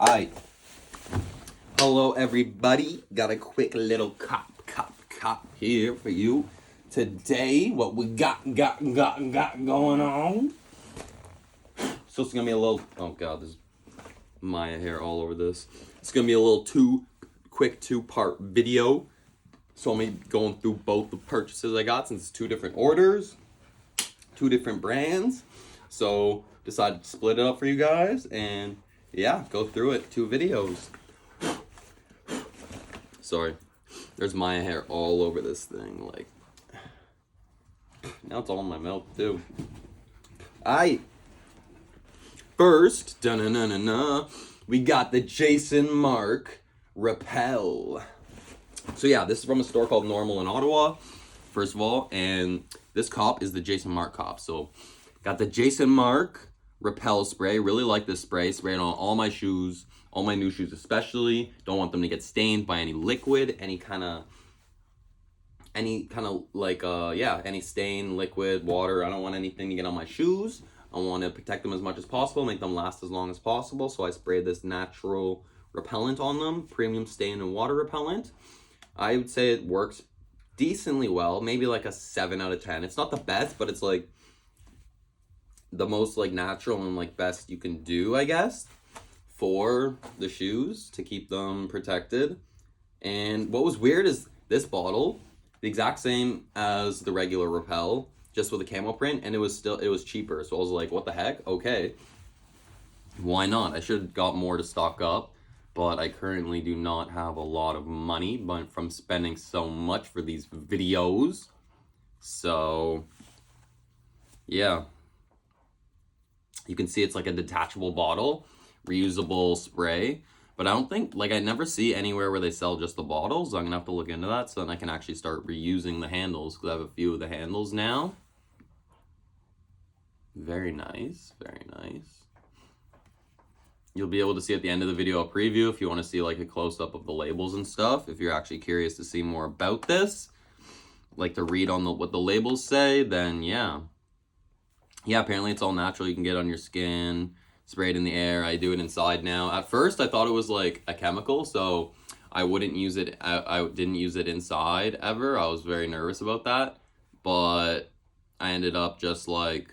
Alright. Hello everybody. Got a quick little cop here for you. Today, what we got going on. So it's gonna be a little, oh god, there's Maya hair all over this. It's gonna be a little quick two-part video. So I'm gonna be going through both the purchases I got since it's two different orders, two different brands. So decided to split it up for you guys and yeah, go through it. Two videos. Sorry. There's Maya hair all over this thing. Like, now it's all in my mouth too. Alright. First, we got the Markk REPEL. So yeah, this is from a store called Normal in Ottawa, first of all, and this cop is the Markk cop. So got the Markk REPEL spray. Really like this spray. Spray it on all my shoes, all my new shoes especially. Don't want them to get stained by any liquid, any kind of like any stain, liquid, water. I don't want anything to get on my shoes. I want to protect them as much as possible, make them last as long as possible. So I sprayed this natural repellent on them, premium stain and water repellent. I would say it works decently well, maybe like a 7 out of 10. It's not the best, but it's like the most like natural and like best you can do, I guess, for the shoes to keep them protected. And what was weird is this bottle, the exact same as the regular REPEL, just with a camo print, and it was cheaper. So I was like, what the heck? Okay, why not? I should have got more to stock up, but I currently do not have a lot of money but from spending so much for these videos. So yeah, you can see it's like a detachable bottle, reusable spray. But I don't think, like, I never see anywhere where they sell just the bottles. So I'm gonna have to look into that so then I can actually start reusing the handles, because I have a few of the handles now. Very nice, very nice. You'll be able to see at the end of the video a preview if you want to see like a close-up of the labels and stuff. If you're actually curious to see more about this, like to read on what the labels say, then yeah. Yeah, apparently it's all natural. You can get on your skin, spray it in the air. I do it inside now. At first, I thought it was like a chemical, so I wouldn't use it. I didn't use it inside ever. I was very nervous about that, but I ended up just like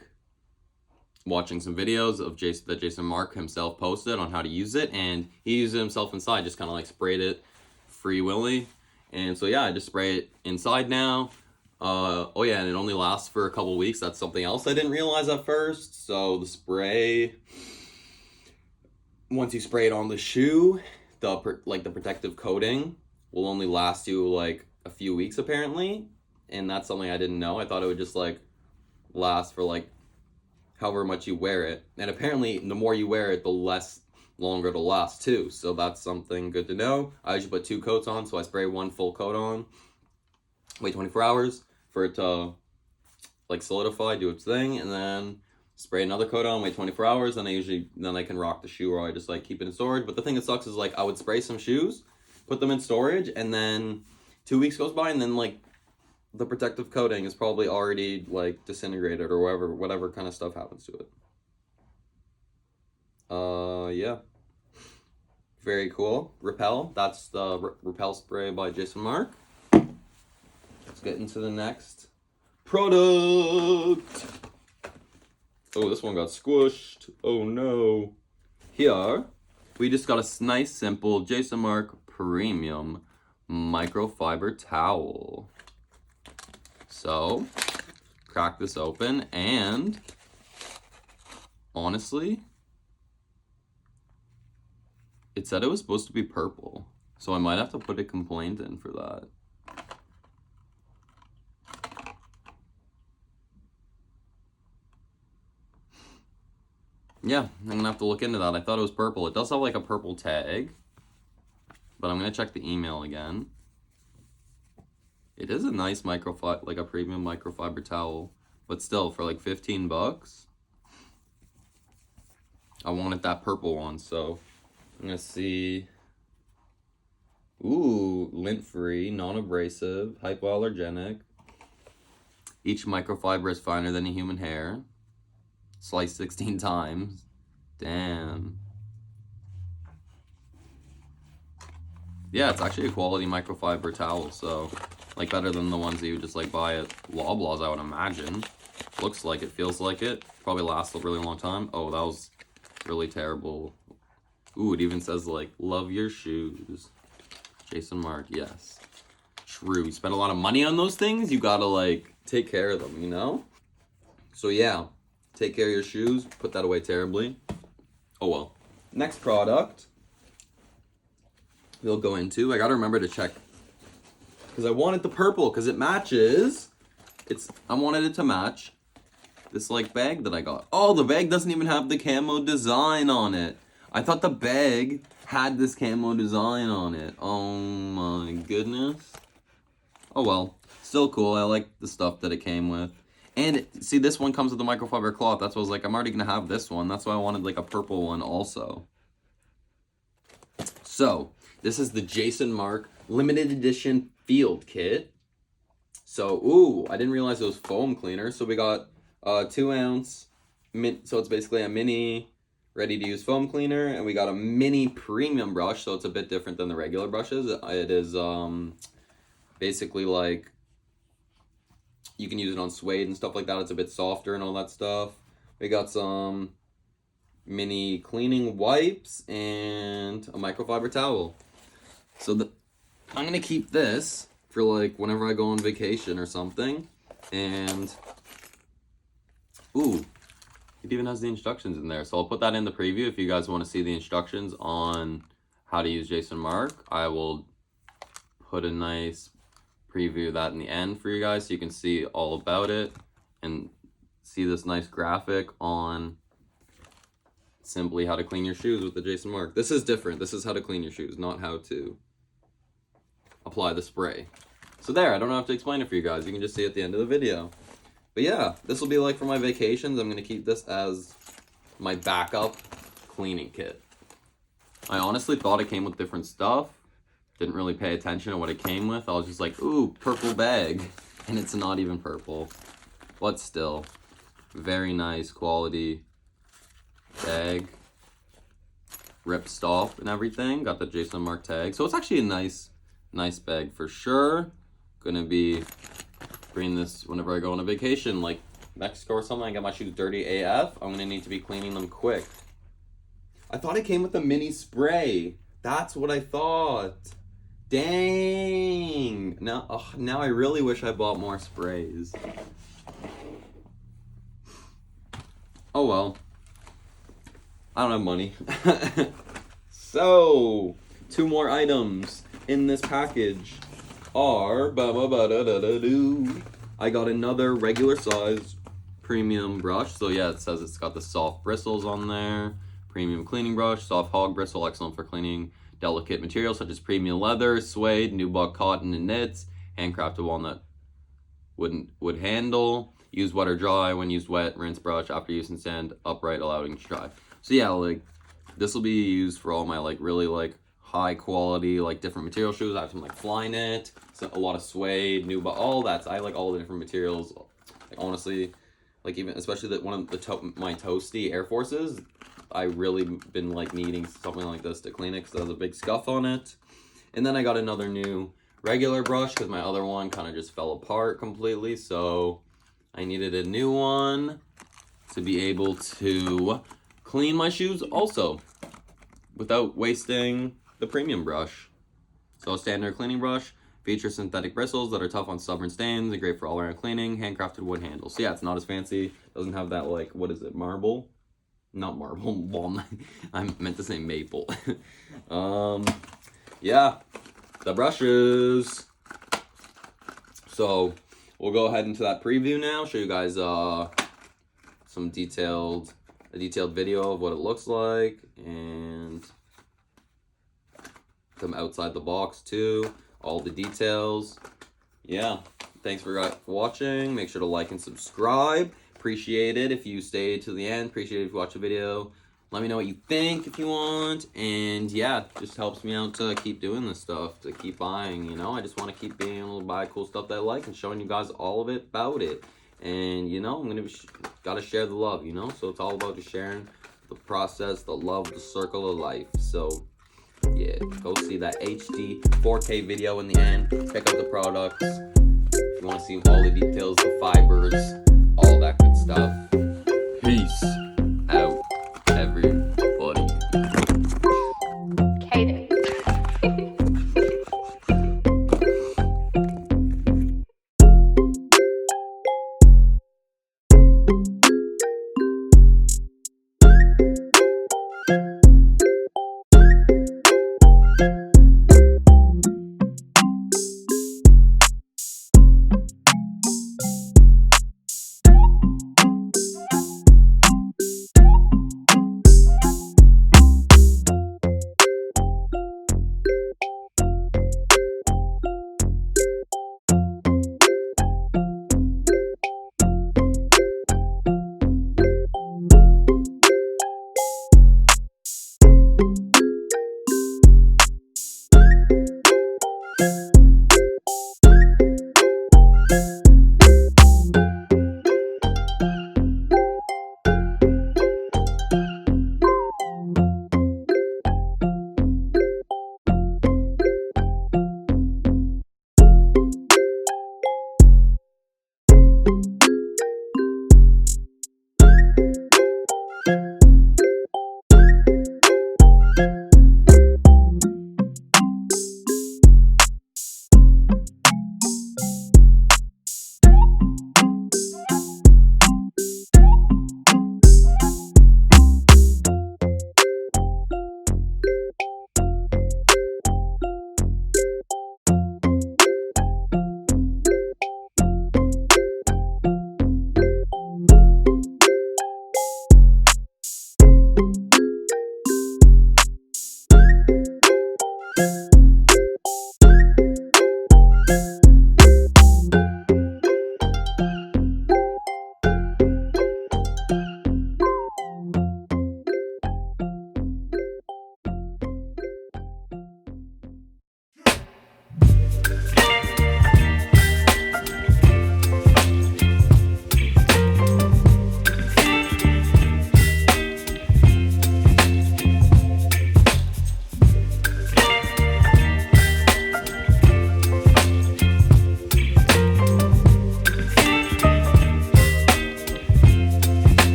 watching some videos of that Markk himself posted on how to use it, and he used it himself inside, just kind of like sprayed it free willy. And so yeah, I just spray it inside now. Oh yeah, and it only lasts for a couple weeks. That's something else I didn't realize at first. So the spray, once you spray it on the shoe, the protective coating will only last you like a few weeks apparently, and that's something I didn't know. I thought it would just like last for like however much you wear it, and apparently the more you wear it, the less longer it'll last too. So that's something good to know. I usually put 2 coats on, so I spray 1 full coat on, wait 24 hours for it to like solidify, do its thing, and then spray another coat on, wait 24 hours, then I can rock the shoe, or I just like keep it in storage. But the thing that sucks is like I would spray some shoes, put them in storage, and then 2 weeks goes by, and then like the protective coating is probably already like disintegrated or whatever kind of stuff happens to it. Yeah, very cool. REPEL, that's the REPEL spray by Markk. Let's get into the next product. Oh, this one got squished. Oh no. Here, we just got a nice, simple Markk Premium Microfiber Towel. So, crack this open, and honestly, it said it was supposed to be purple. So I might have to put a complaint in for that. Yeah, I'm gonna have to look into that. I thought it was purple. It does have like a purple tag, but I'm gonna check the email again. It is a nice like a premium microfiber towel, but still for like 15 bucks. I wanted that purple one, so I'm gonna see. Ooh, lint-free, non-abrasive, hypoallergenic. Each microfiber is finer than a human hair. Sliced 16 times. Damn. yeah, it's actually a quality microfiber towel, so like better than the ones that you just like buy at Loblaws, I would imagine. Looks like it, feels like it. Probably lasts a really long time. Oh, that was really terrible. Ooh, it even says like, love your shoes. Jason Markk, yes. True, you spend a lot of money on those things, you gotta like take care of them, you know? So yeah, take care of your shoes, put that away terribly. Oh well. Next product we'll go into, I gotta remember to check, because I wanted the purple, because it matches. I wanted it to match this like bag that I got. Oh, the bag doesn't even have the camo design on it. I thought the bag had this camo design on it. Oh my goodness. Oh well, still cool. I like the stuff that it came with. And see, this one comes with the microfiber cloth. That's why I was like, I'm already gonna have this one. That's why I wanted like a purple one also. So, this is the Jason Markk limited edition field kit. So, ooh, I didn't realize it was foam cleaner. So we got 2 ounce, so it's basically a mini ready to use foam cleaner. And we got a mini premium brush, so it's a bit different than the regular brushes. It is basically like, you can use it on suede and stuff like that. It's a bit softer and all that stuff. We got some mini cleaning wipes and a microfiber towel. So I'm gonna keep this for like whenever I go on vacation or something. And ooh, it even has the instructions in there. So I'll put that in the preview if you guys want to see the instructions on how to use Jason Markk. I will put a nice preview of that in the end for you guys so you can see all about it and see this nice graphic on simply how to clean your shoes with the Jason Markk. This is different. This is how to clean your shoes, not how to apply the spray. So there, I don't have to explain it for you guys. You can just see it at the end of the video. But yeah, this will be like for my vacations. I'm going to keep this as my backup cleaning kit. I honestly thought it came with different stuff. Didn't really pay attention to what it came with. I was just like, ooh, purple bag. And it's not even purple. But still, very nice quality bag. Ripstop and everything. Got the Jason Markk tag. So it's actually a nice bag for sure. Gonna be bringing this whenever I go on a vacation, like Mexico or something. I get my shoes dirty AF. I'm gonna need to be cleaning them quick. I thought it came with a mini spray. That's what I thought. Dang. Now I really wish I bought more sprays. Oh well. I don't have money. So, 2 more items in this package are I got another regular size premium brush. So yeah, it says it's got the soft bristles on there. Premium cleaning brush, soft hog bristle, excellent for cleaning delicate materials such as premium leather, suede, nubuck cotton and knits, handcrafted walnut wood handle. Use wet or dry. When used wet, rinse brush. After use and sand upright, allowing to dry. So yeah, like this will be used for all my like really like high quality like different material shoes. I have some like Flyknit, so a lot of suede, nubuck, all that. I like all the different materials. Like honestly, like even especially that one of the my toasty Air Forces. I really been like needing something like this to clean it because there's a big scuff on it. And then I got another new regular brush because my other one kind of just fell apart completely. So I needed a new one to be able to clean my shoes also without wasting the premium brush. So a standard cleaning brush features synthetic bristles that are tough on stubborn stains and great for all around cleaning. Handcrafted wood handle. So yeah, it's not as fancy. Doesn't have that like, what is it, marble? Not marble, walnut. I meant to say maple. Yeah, the brushes. So we'll go ahead into that preview now. Show you guys some detailed video of what it looks like and come outside the box too. All the details. Yeah, thanks for watching. Make sure to like and subscribe. Appreciate it if you stayed to the end. Appreciate it if you watch the video. Let me know what you think if you want. And yeah, just helps me out to keep doing this stuff, to keep buying, you know. I just want to keep being able to buy cool stuff that I like and showing you guys all of it about it. And you know, I'm gonna gotta share the love, you know. So it's all about just sharing the process, the love, the circle of life. So yeah. Go see that HD 4K video in the end. Check out the products. If you want to see all the details, the fibers, all that good stuff. Peace out, everybody. Okay.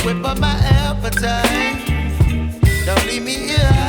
Whip up my appetite. Don't leave me here.